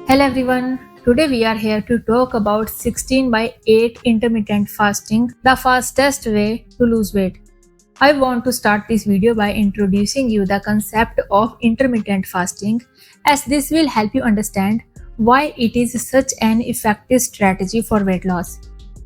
Hello everyone. Today we are here to talk about 16 by 8 intermittent fasting, the fastest way to lose weight. I want to start this video by introducing you the concept of intermittent fasting, as this will help you understand why it is such an effective strategy for weight loss.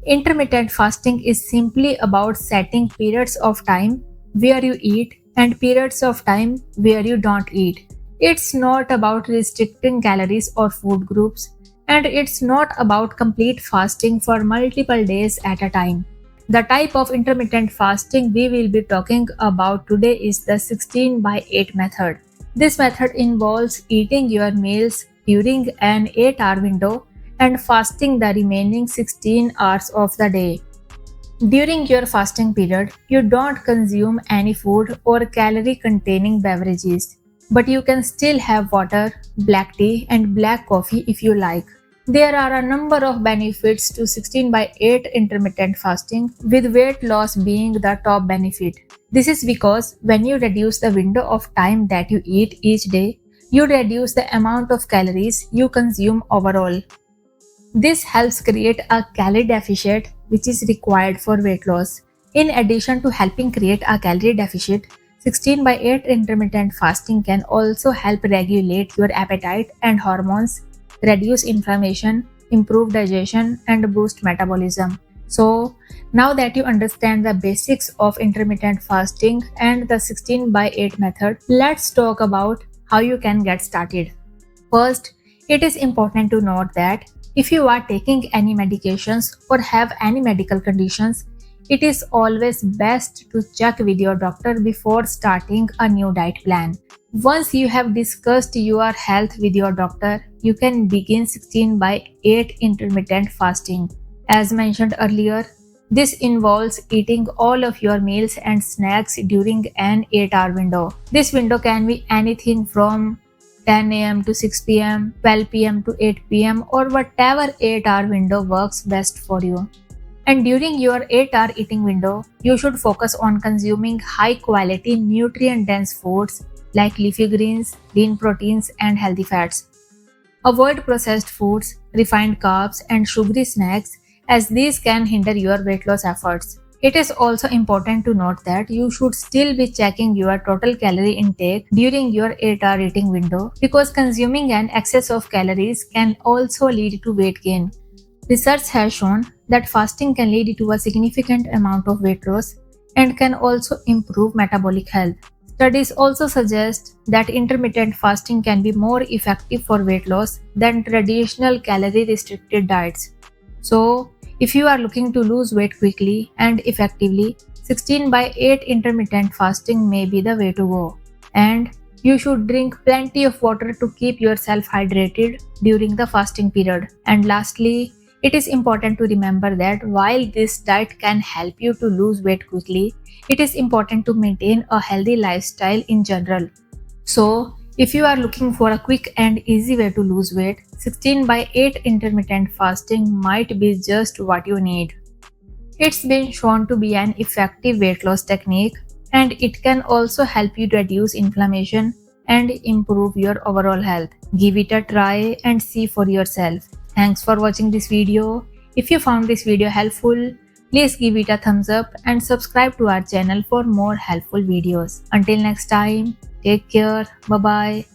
Intermittent fasting is simply about setting periods of time where you eat and periods of time where you don't eat. It's not about restricting calories or food groups, and it's not about complete fasting for multiple days at a time. The type of intermittent fasting we will be talking about today is the 16 by 8 method. This method involves eating your meals during an 8-hour window and fasting the remaining 16 hours of the day. During your fasting period, you don't consume any food or calorie containing beverages, but you can still have water, black tea, and black coffee if you like. There are a number of benefits to 16 by 8 intermittent fasting, with weight loss being the top benefit. This is because when you reduce the window of time that you eat each day, you reduce the amount of calories you consume overall. This helps create a calorie deficit which is required for weight loss. In addition to helping create a calorie deficit, 16 by 8 intermittent fasting can also help regulate your appetite and hormones, reduce inflammation, improve digestion, and boost metabolism. So, now that you understand the basics of intermittent fasting and the 16 by 8 method, let's talk about how you can get started. First, it is important to note that if you are taking any medications or have any medical conditions, it is always best to check with your doctor before starting a new diet plan. Once you have discussed your health with your doctor, you can begin 16 by 8 intermittent fasting. As mentioned earlier, this involves eating all of your meals and snacks during an 8-hour window. This window can be anything from 10 a.m. to 6 p.m., 12 p.m. to 8 p.m., or whatever 8-hour window works best for you. And during your 8-hour eating window, you should focus on consuming high quality nutrient dense foods like leafy greens, lean proteins, and healthy fats. Avoid processed foods, refined carbs, and sugary snacks as these can hinder your weight loss efforts. It is also important to note that you should still be checking your total calorie intake during your 8-hour eating window because consuming an excess of calories can also lead to weight gain. Research has shown that fasting can lead to a significant amount of weight loss and can also improve metabolic health. Studies also suggest that intermittent fasting can be more effective for weight loss than traditional calorie restricted diets. So, if you are looking to lose weight quickly and effectively, 16 by 8 intermittent fasting may be the way to go. And you should drink plenty of water to keep yourself hydrated during the fasting period. And lastly, it is important to remember that while this diet can help you to lose weight quickly, it is important to maintain a healthy lifestyle in general. So, if you are looking for a quick and easy way to lose weight, 16 by 8 intermittent fasting might be just what you need. It's been shown to be an effective weight loss technique, and it can also help you reduce inflammation and improve your overall health. Give it a try and see for yourself. Thanks for watching this video. If you found this video helpful, please give it a thumbs up and subscribe to our channel for more helpful videos. Until next time, take care. Bye bye.